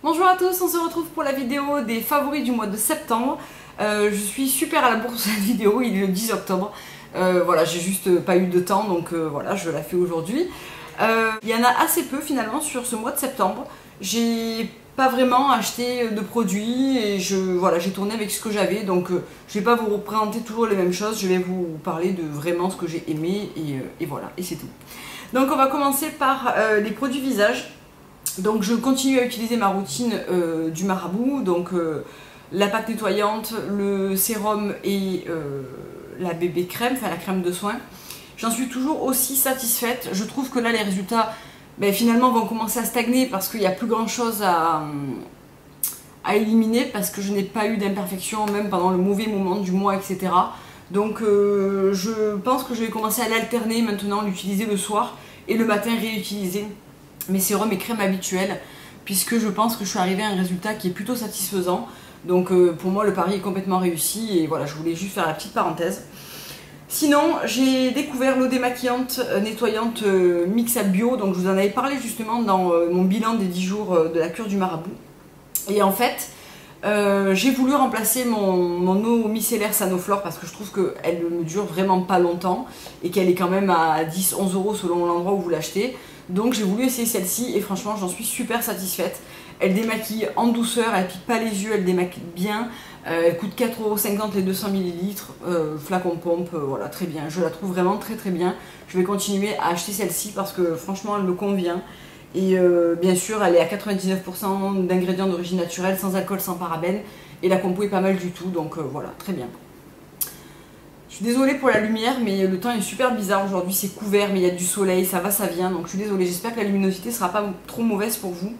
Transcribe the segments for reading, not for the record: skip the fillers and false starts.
Bonjour à tous, on se retrouve pour la vidéo des favoris du mois de septembre. Je suis super à la bourre sur cette vidéo, il est le 10 octobre. Voilà, j'ai juste pas eu de temps, donc voilà, je la fais aujourd'hui. Il y en a assez peu finalement sur ce mois de septembre. J'ai pas vraiment acheté de produits et voilà, j'ai tourné avec ce que j'avais, donc je vais pas vous représenter toujours les mêmes choses, je vais vous parler de vraiment ce que j'ai aimé et voilà, et c'est tout. Donc on va commencer par les produits visage. Donc je continue à utiliser ma routine du marabout, donc la pâte nettoyante, le sérum et la bébé crème, enfin la crème de soin. J'en suis toujours aussi satisfaite. Je trouve que là les résultats finalement vont commencer à stagner parce qu'il n'y a plus grand chose à éliminer, parce que je n'ai pas eu d'imperfection même pendant le mauvais moment du mois, etc. Donc je pense que je vais commencer à l'alterner maintenant, l'utiliser le soir et le matin réutiliser mes sérums et crèmes habituelles, puisque je pense que je suis arrivée à un résultat qui est plutôt satisfaisant. Donc pour moi le pari est complètement réussi et voilà, je voulais juste faire la petite parenthèse. Sinon j'ai découvert l'eau démaquillante nettoyante Mix Bio, donc je vous en avais parlé justement dans mon bilan des 10 jours de la cure du marabout. Et en fait j'ai voulu remplacer mon eau micellaire Sanoflore parce que je trouve qu'elle ne dure vraiment pas longtemps et qu'elle est quand même à 10-11 € selon l'endroit où vous l'achetez. Donc j'ai voulu essayer celle-ci et franchement j'en suis super satisfaite. Elle démaquille en douceur, elle pique pas les yeux, elle démaquille bien. Elle coûte 4,50 € les 200 ml, flacon pompe, voilà, très bien. Je la trouve vraiment très très bien. Je vais continuer à acheter celle-ci parce que franchement elle me convient. Et bien sûr elle est à 99% d'ingrédients d'origine naturelle, sans alcool, sans parabènes. Et la compo est pas mal du tout, donc voilà, très bien. Je suis désolée pour la lumière, mais le temps est super bizarre aujourd'hui, c'est couvert, mais il y a du soleil, ça va, ça vient, donc je suis désolée, j'espère que la luminosité sera pas trop mauvaise pour vous.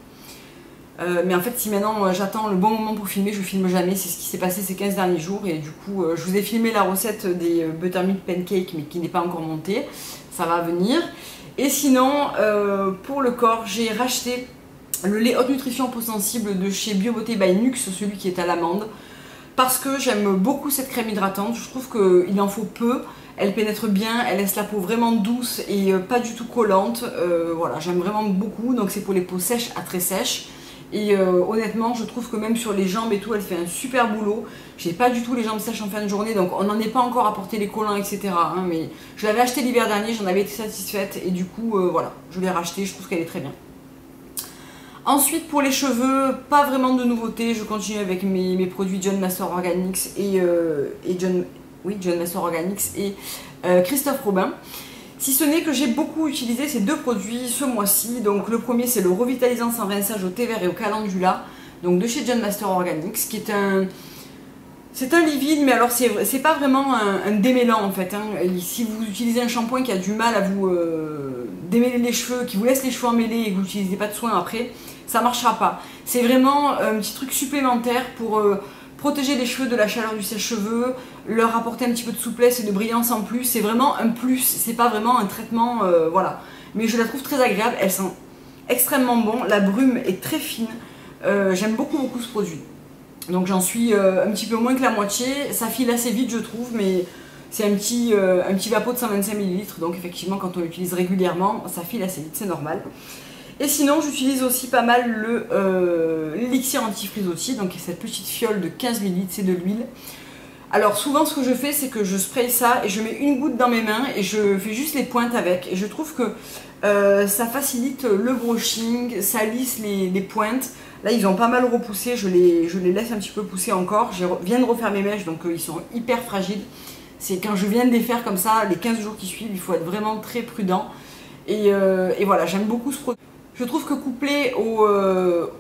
Mais en fait, si maintenant j'attends le bon moment pour filmer, je filme jamais, c'est ce qui s'est passé ces 15 derniers jours, et du coup, je vous ai filmé la recette des Buttermilk Pancakes, mais qui n'est pas encore montée, ça va venir. Et sinon, pour le corps, j'ai racheté le lait haute nutrition peau sensible de chez BioBeauté by Nux, celui qui est à l'amande. Parce que j'aime beaucoup cette crème hydratante, je trouve qu'il en faut peu, elle pénètre bien, elle laisse la peau vraiment douce et pas du tout collante, voilà, j'aime vraiment beaucoup, donc c'est pour les peaux sèches à très sèches. Et honnêtement, je trouve que même sur les jambes et tout, elle fait un super boulot. J'ai pas du tout les jambes sèches en fin de journée, donc on n'en est pas encore à porter les collants, etc. Hein, mais je l'avais acheté l'hiver dernier, j'en avais été satisfaite et du coup, voilà, je l'ai racheté, je trouve qu'elle est très bien. Ensuite pour les cheveux, pas vraiment de nouveautés, je continue avec mes produits John Master Organics et John Master Organics et Christophe Robin. Si ce n'est que j'ai beaucoup utilisé ces deux produits ce mois-ci. Donc le premier c'est le revitalisant sans rinçage au thé vert et au calendula, donc de chez John Master Organics, qui est c'est un livide, mais alors c'est pas vraiment un démêlant en fait. Hein. Si vous utilisez un shampoing qui a du mal à vous démêler les cheveux, qui vous laisse les cheveux emmêlés et que vous n'utilisez pas de soin après, ça marchera pas. C'est vraiment un petit truc supplémentaire pour protéger les cheveux de la chaleur du sèche-cheveux, leur apporter un petit peu de souplesse et de brillance en plus. C'est vraiment un plus, c'est pas vraiment un traitement, voilà. Mais je la trouve très agréable, elle sent extrêmement bon, la brume est très fine. J'aime beaucoup ce produit. Donc j'en suis un petit peu moins que la moitié, ça file assez vite je trouve, mais c'est un petit vapeau de 125 ml, donc effectivement quand on l'utilise régulièrement, ça file assez vite, c'est normal. Et sinon j'utilise aussi pas mal l'élixir anti-frisottis, donc cette petite fiole de 15 ml, c'est de l'huile. Alors souvent ce que je fais c'est que je spraye ça et je mets une goutte dans mes mains et je fais juste les pointes avec, et je trouve que ça facilite le brushing, ça lisse les pointes. Là ils ont pas mal repoussé, je les laisse un petit peu pousser encore. Je viens de refaire mes mèches, donc ils sont hyper fragiles. C'est quand je viens de les faire comme ça, les 15 jours qui suivent, il faut être vraiment très prudent. Et voilà, j'aime beaucoup ce produit. Je trouve que couplé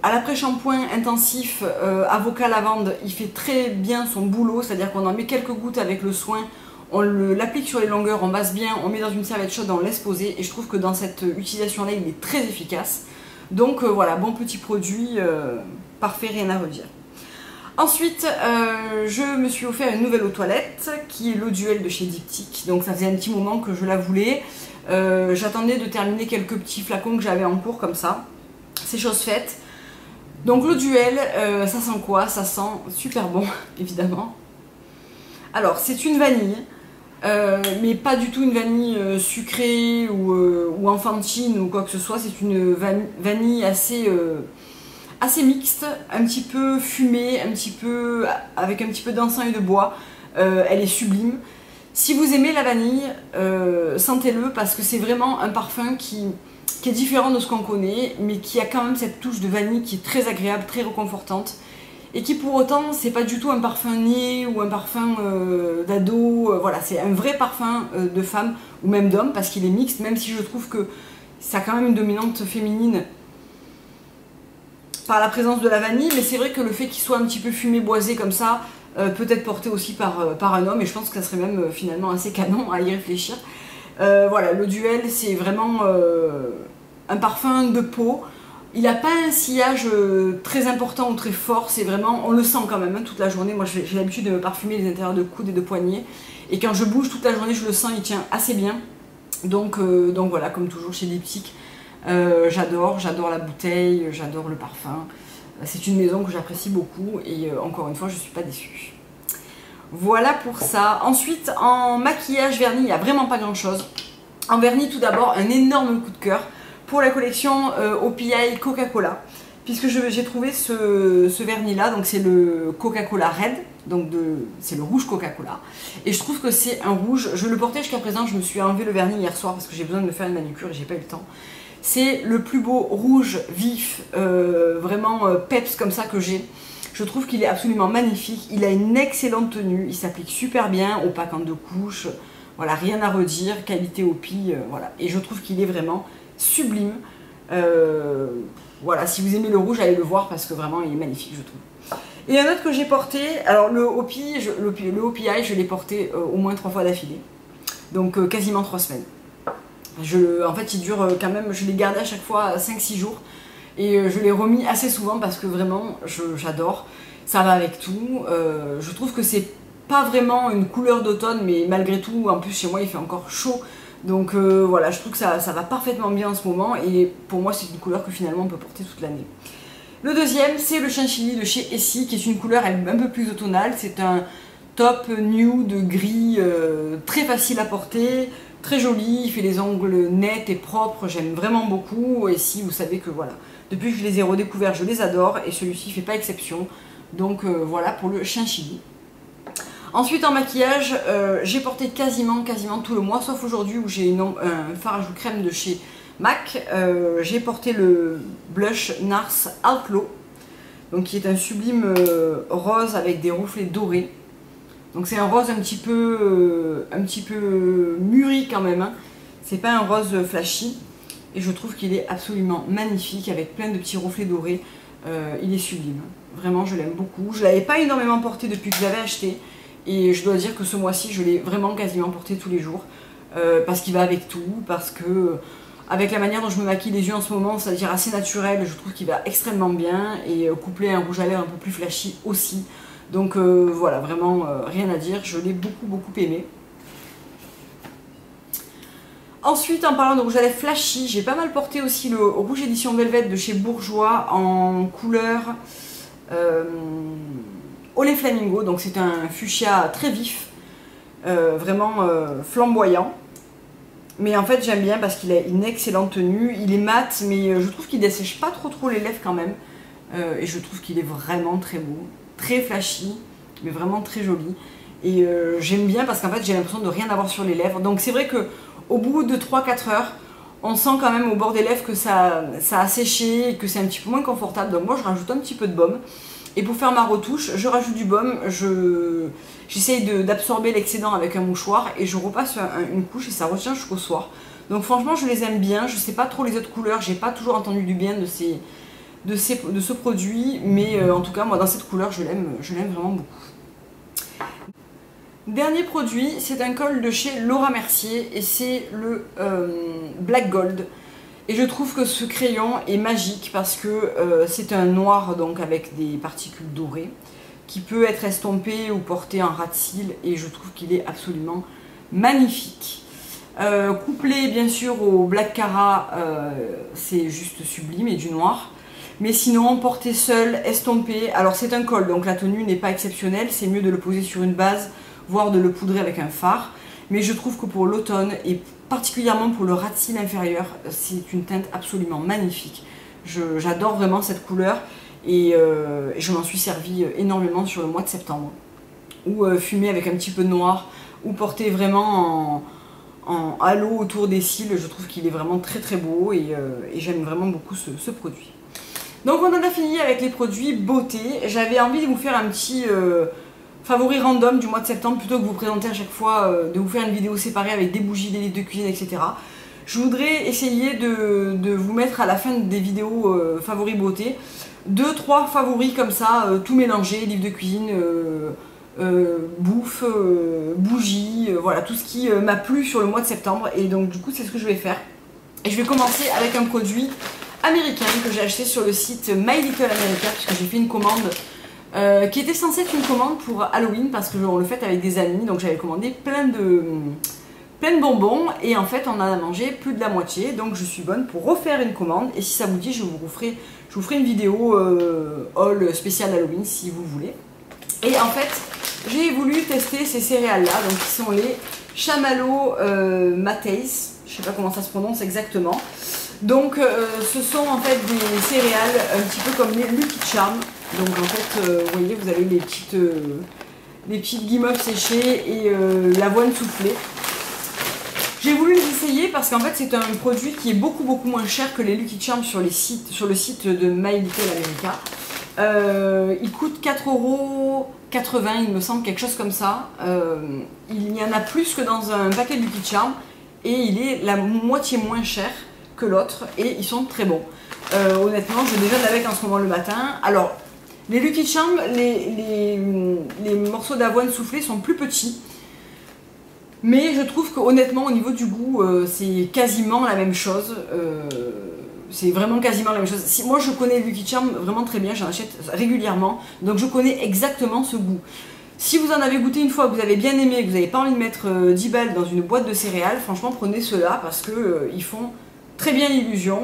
à l'après-shampoing intensif avocat lavande, il fait très bien son boulot, c'est-à-dire qu'on en met quelques gouttes avec le soin, on l'applique sur les longueurs, on masse bien, on met dans une serviette chaude, on laisse poser, et je trouve que dans cette utilisation-là, il est très efficace. Donc voilà, bon petit produit, parfait, rien à redire. Ensuite, je me suis offert une nouvelle eau toilette, qui est l'eau Duel de chez Diptyque, donc ça faisait un petit moment que je la voulais. J'attendais de terminer quelques petits flacons que j'avais en cours comme ça, c'est chose faite. Donc l'eau Duel, ça sent quoi? Ça sent super bon évidemment. Alors c'est une vanille, mais pas du tout une vanille sucrée ou enfantine ou quoi que ce soit. C'est une vanille assez assez mixte, un petit peu fumée, avec un petit peu d'encens et de bois. Elle est sublime. Si vous aimez la vanille, sentez-le parce que c'est vraiment un parfum qui est différent de ce qu'on connaît, mais qui a quand même cette touche de vanille qui est très agréable, très réconfortante. Et qui pour autant, c'est pas du tout un parfum niais ou un parfum d'ado. Voilà, c'est un vrai parfum de femme ou même d'homme parce qu'il est mixte, même si je trouve que ça a quand même une dominante féminine par la présence de la vanille, mais c'est vrai que le fait qu'il soit un petit peu fumé, boisé comme ça, peut être porté aussi par un homme, et je pense que ça serait même finalement assez canon à y réfléchir. Voilà, le duel, c'est vraiment un parfum de peau. Il n'a pas un sillage très important ou très fort, c'est vraiment, on le sent quand même hein, toute la journée. Moi j'ai l'habitude de me parfumer les intérieurs de coude et de poignets, et quand je bouge toute la journée, je le sens, il tient assez bien. Donc voilà, comme toujours chez Diptyque. J'adore la bouteille, j'adore le parfum. C'est une maison que j'apprécie beaucoup et encore une fois, je ne suis pas déçue. Voilà pour ça. Ensuite, en maquillage vernis, il n'y a vraiment pas grand chose. En vernis, tout d'abord, un énorme coup de cœur pour la collection OPI Coca-Cola. Puisque j'ai trouvé ce vernis là, donc c'est le Coca-Cola Red, donc c'est le rouge Coca-Cola. Et je trouve que c'est un rouge, je le portais jusqu'à présent, je me suis enlevé le vernis hier soir parce que j'ai besoin de me faire une manucure et j'ai pas eu le temps. C'est le plus beau rouge vif, vraiment peps comme ça que j'ai. Je trouve qu'il est absolument magnifique, il a une excellente tenue, il s'applique super bien, opaque en 2 couches, voilà, rien à redire, qualité OPI, voilà. Et je trouve qu'il est vraiment sublime. Voilà, si vous aimez le rouge, allez le voir parce que vraiment il est magnifique, je trouve. Et un autre que j'ai porté, alors le OPI, je l'ai porté au moins 3 fois d'affilée, donc quasiment 3 semaines. En fait, il dure quand même, je l'ai gardé à chaque fois 5-6 jours et je l'ai remis assez souvent parce que vraiment, j'adore. Ça va avec tout. Je trouve que c'est pas vraiment une couleur d'automne, mais malgré tout, en plus chez moi, il fait encore chaud. Donc voilà, je trouve que ça va parfaitement bien en ce moment et pour moi, c'est une couleur que finalement on peut porter toute l'année. Le deuxième, c'est le Chantilly de chez Essie, qui est une couleur un peu plus automnale. C'est un top nude gris très facile à porter. Très joli, il fait les ongles nets et propres, j'aime vraiment beaucoup. Et si vous savez que voilà, depuis que je les ai redécouverts, je les adore et celui-ci ne fait pas exception. Donc voilà pour le Chantilly. Ensuite en maquillage, j'ai porté quasiment tout le mois, sauf aujourd'hui où j'ai un fard à joues crème de chez MAC. J'ai porté le blush NARS Outlaw, donc qui est un sublime rose avec des reflets dorés. Donc c'est un rose un petit peu mûri quand même, hein. C'est pas un rose flashy. Et je trouve qu'il est absolument magnifique avec plein de petits reflets dorés. Il est sublime. Vraiment, je l'aime beaucoup. Je ne l'avais pas énormément porté depuis que je l'avais acheté. Et je dois dire que ce mois-ci, je l'ai vraiment quasiment porté tous les jours. Parce qu'il va avec tout, parce que avec la manière dont je me maquille les yeux en ce moment, c'est-à-dire assez naturel, je trouve qu'il va extrêmement bien. Et couplé à un rouge à lèvres un peu plus flashy aussi. Donc voilà, vraiment rien à dire, je l'ai beaucoup aimé. Ensuite, en parlant de rouge à lèvres flashy, j'ai pas mal porté aussi le rouge édition Velvet de chez Bourjois en couleur Olé Flamingo. Donc c'est un fuchsia très vif, vraiment flamboyant. Mais en fait j'aime bien parce qu'il a une excellente tenue, il est mat, mais je trouve qu'il dessèche pas trop les lèvres quand même. Et je trouve qu'il est vraiment très beau. Très flashy, mais vraiment très joli. Et j'aime bien parce qu'en fait j'ai l'impression de rien avoir sur les lèvres. Donc c'est vrai que au bout de 3-4 heures, on sent quand même au bord des lèvres que ça a séché et que c'est un petit peu moins confortable. Donc moi je rajoute un petit peu de baume. Et pour faire ma retouche, je rajoute du baume, j'essaye d'absorber l'excédent avec un mouchoir et je repasse une couche et ça retient jusqu'au soir. Donc franchement je les aime bien, je sais pas trop les autres couleurs, j'ai pas toujours entendu du bien de ce produit, mais en tout cas moi dans cette couleur je l'aime vraiment beaucoup. Dernier produit, c'est un col de chez Laura Mercier et c'est le Black Gold. Et je trouve que ce crayon est magique parce que c'est un noir donc avec des particules dorées qui peut être estompé ou porté en ras de cils et je trouve qu'il est absolument magnifique. Couplé bien sûr au Black Cara, c'est juste sublime et du noir. Mais sinon, porté seul, estompé, alors c'est un col donc la tenue n'est pas exceptionnelle, c'est mieux de le poser sur une base voire de le poudrer avec un fard. Mais je trouve que pour l'automne, et particulièrement pour le ras de cils inférieur, c'est une teinte absolument magnifique. J'adore vraiment cette couleur. et je m'en suis servi énormément sur le mois de septembre. Ou fumer avec un petit peu de noir, ou porter vraiment en halo autour des cils. Je trouve qu'il est vraiment très très beau et j'aime vraiment beaucoup ce produit. Donc on en a fini avec les produits beauté. J'avais envie de vous faire un petit favori random du mois de septembre plutôt que vous présenter à chaque fois, de vous faire une vidéo séparée avec des bougies, des livres de cuisine, etc. Je voudrais essayer de vous mettre à la fin des vidéos favoris beauté 2-3 favoris comme ça, tout mélangé, livres de cuisine, bouffe, bougies, voilà, tout ce qui m'a plu sur le mois de septembre. Et donc du coup c'est ce que je vais faire. Et je vais commencer avec un produit américain que j'ai acheté sur le site My Little America, puisque j'ai fait une commande qui était censée être une commande pour Halloween, parce que on le fait avec des amis, donc j'avais commandé plein de bonbons, et en fait on en a mangé plus de la moitié, donc je suis bonne pour refaire une commande, et si ça vous dit je vous ferai une vidéo haul spéciale Halloween si vous voulez. Et en fait j'ai voulu tester ces céréales là, donc qui sont les Chamallow Mateys, je sais pas comment ça se prononce exactement. Donc ce sont en fait des céréales un petit peu comme les Lucky Charms. Donc en fait vous voyez, vous avez les petites guimauves séchées et l'avoine soufflée. J'ai voulu les essayer parce qu'en fait c'est un produit qui est beaucoup moins cher que les Lucky Charms sur le site de My Little America. Il coûte 4,80 € il me semble, quelque chose comme ça. Il y en a plus que dans un paquet de Lucky Charms et il est la moitié moins cher que l'autre et ils sont très bons. Honnêtement je déjeune avec en ce moment le matin. Alors les Lucky Charms, les morceaux d'avoine soufflée sont plus petits. Mais je trouve que honnêtement au niveau du goût c'est quasiment la même chose. C'est vraiment quasiment la même chose. Moi je connais Lucky Charms vraiment très bien, j'en achète régulièrement. Donc je connais exactement ce goût. Si vous en avez goûté une fois, que vous avez bien aimé, que vous n'avez pas envie de mettre 10 balles dans une boîte de céréales, franchement prenez ceux-là parce que ils font très bien l'illusion.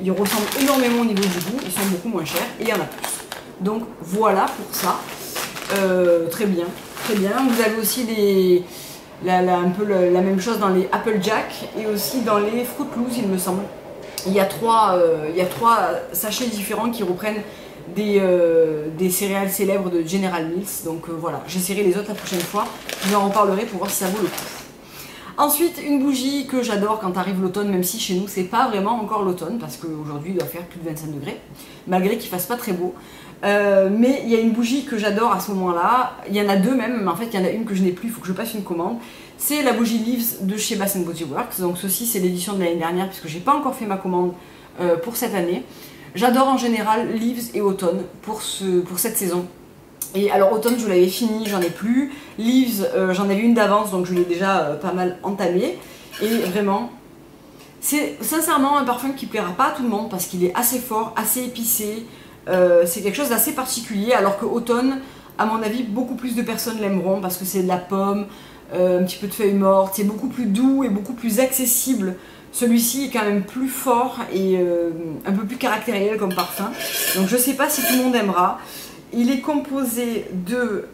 Ils ressemblent énormément au niveau du goût, ils sont beaucoup moins chers et il y en a plus. Donc voilà pour ça. Très bien, très bien. Vous avez aussi un peu la même chose dans les Applejack et aussi dans les Fruit Loops, il me semble. Il y a trois sachets différents qui reprennent des céréales célèbres de General Mills. Donc voilà, j'essaierai les autres la prochaine fois. Je vous en reparlerai pour voir si ça vaut le coup. Ensuite, une bougie que j'adore quand arrive l'automne, même si chez nous c'est pas vraiment encore l'automne, parce qu'aujourd'hui il doit faire plus de 25 degrés, malgré qu'il fasse pas très beau. Mais il y a une bougie que j'adore à ce moment-là, il y en a deux même, mais en fait il y en a une que je n'ai plus, il faut que je passe une commande. C'est la bougie Leaves de chez Bath & Body Works, donc ceci c'est l'édition de l'année dernière, puisque j'ai pas encore fait ma commande pour cette année. J'adore en général Leaves et automne pour cette saison. Et alors automne je l'avais fini, j'en ai plus. Leaves j'en avais une d'avance, donc je l'ai déjà pas mal entamé. Et vraiment, c'est sincèrement un parfum qui plaira pas à tout le monde parce qu'il est assez fort, assez épicé. C'est quelque chose d'assez particulier, alors que automne, à mon avis, beaucoup plus de personnes l'aimeront parce que c'est de la pomme, un petit peu de feuilles mortes, c'est beaucoup plus doux et beaucoup plus accessible. Celui-ci est quand même plus fort et un peu plus caractériel comme parfum. Donc je sais pas si tout le monde aimera. Il est composé de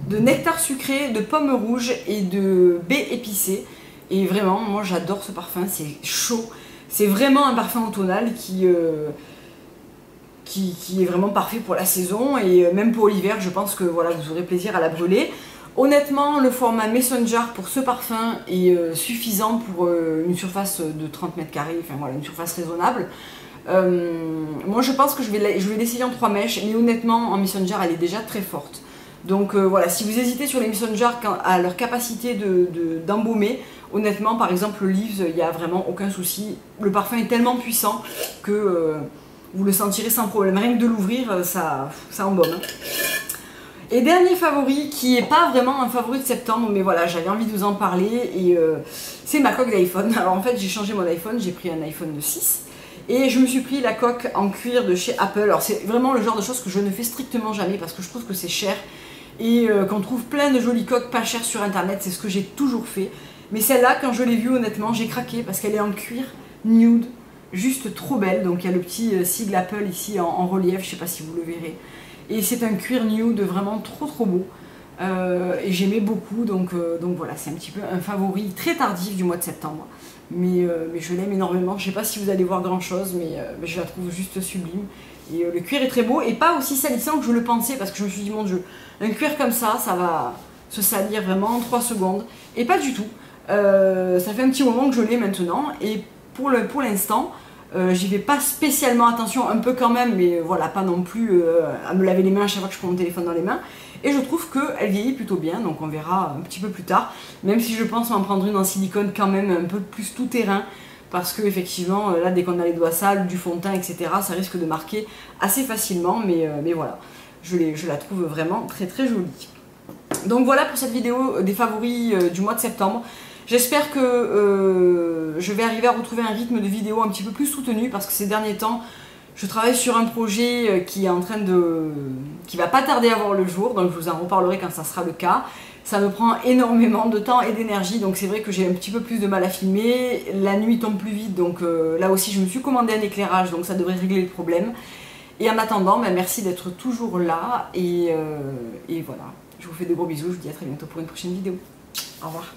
nectar sucré, de pommes rouges et de baies épicées. Et vraiment, moi j'adore ce parfum, c'est chaud. C'est vraiment un parfum automnal qui est vraiment parfait pour la saison. Et même pour l'hiver, je pense que voilà, vous aurez plaisir à la brûler. Honnêtement, le format Mason Jar pour ce parfum est suffisant pour une surface de 30 mètres carrés, enfin voilà, une surface raisonnable. Moi je pense que je vais l'essayer en 3 mèches, mais honnêtement en Mason Jar elle est déjà très forte. Donc voilà, si vous hésitez sur les Mason Jar à leur capacité d'embaumer, honnêtement par exemple le Leaves, il n'y a vraiment aucun souci. Le parfum est tellement puissant que vous le sentirez sans problème. Rien que de l'ouvrir, ça embaume. Hein. Et dernier favori, qui n'est pas vraiment un favori de septembre, mais voilà, j'avais envie de vous en parler, et c'est ma coque d'iPhone. Alors en fait j'ai changé mon iPhone, j'ai pris un iPhone 6. Et je me suis pris la coque en cuir de chez Apple. Alors c'est vraiment le genre de choses que je ne fais strictement jamais parce que je trouve que c'est cher et qu'on trouve plein de jolies coques pas chères sur internet, c'est ce que j'ai toujours fait. Mais celle-là, quand je l'ai vue honnêtement, j'ai craqué parce qu'elle est en cuir nude, juste trop belle. Donc il y a le petit sigle Apple ici en relief, je sais pas si vous le verrez. Et c'est un cuir nude vraiment trop beau. et j'aimais beaucoup, donc voilà, c'est un petit peu un favori très tardif du mois de septembre. Mais je l'aime énormément. Je sais pas si vous allez voir grand chose, mais je la trouve juste sublime. Et le cuir est très beau et pas aussi salissant que je le pensais, parce que je me suis dit, mon Dieu, un cuir comme ça va se salir vraiment en 3 secondes. Et pas du tout. Ça fait un petit moment que je l'ai maintenant, et pour l'instant, j'y vais pas spécialement attention, un peu quand même, mais voilà, pas non plus à me laver les mains à chaque fois que je prends mon téléphone dans les mains. Et je trouve qu'elle vieillit plutôt bien, donc on verra un petit peu plus tard, même si je pense en prendre une en silicone quand même un peu plus tout terrain, parce que effectivement, là, dès qu'on a les doigts sales, du fond de teint, etc., ça risque de marquer assez facilement, mais voilà, je la trouve vraiment très très jolie. Donc voilà pour cette vidéo des favoris du mois de septembre. J'espère que je vais arriver à retrouver un rythme de vidéo un petit peu plus soutenu, parce que ces derniers temps, je travaille sur un projet qui va pas tarder à voir le jour, donc je vous en reparlerai quand ça sera le cas. Ça me prend énormément de temps et d'énergie, donc c'est vrai que j'ai un petit peu plus de mal à filmer. La nuit tombe plus vite, donc là aussi je me suis commandé un éclairage, donc ça devrait régler le problème. Et en attendant, merci d'être toujours là, et voilà. Je vous fais de gros bisous, je vous dis à très bientôt pour une prochaine vidéo. Au revoir.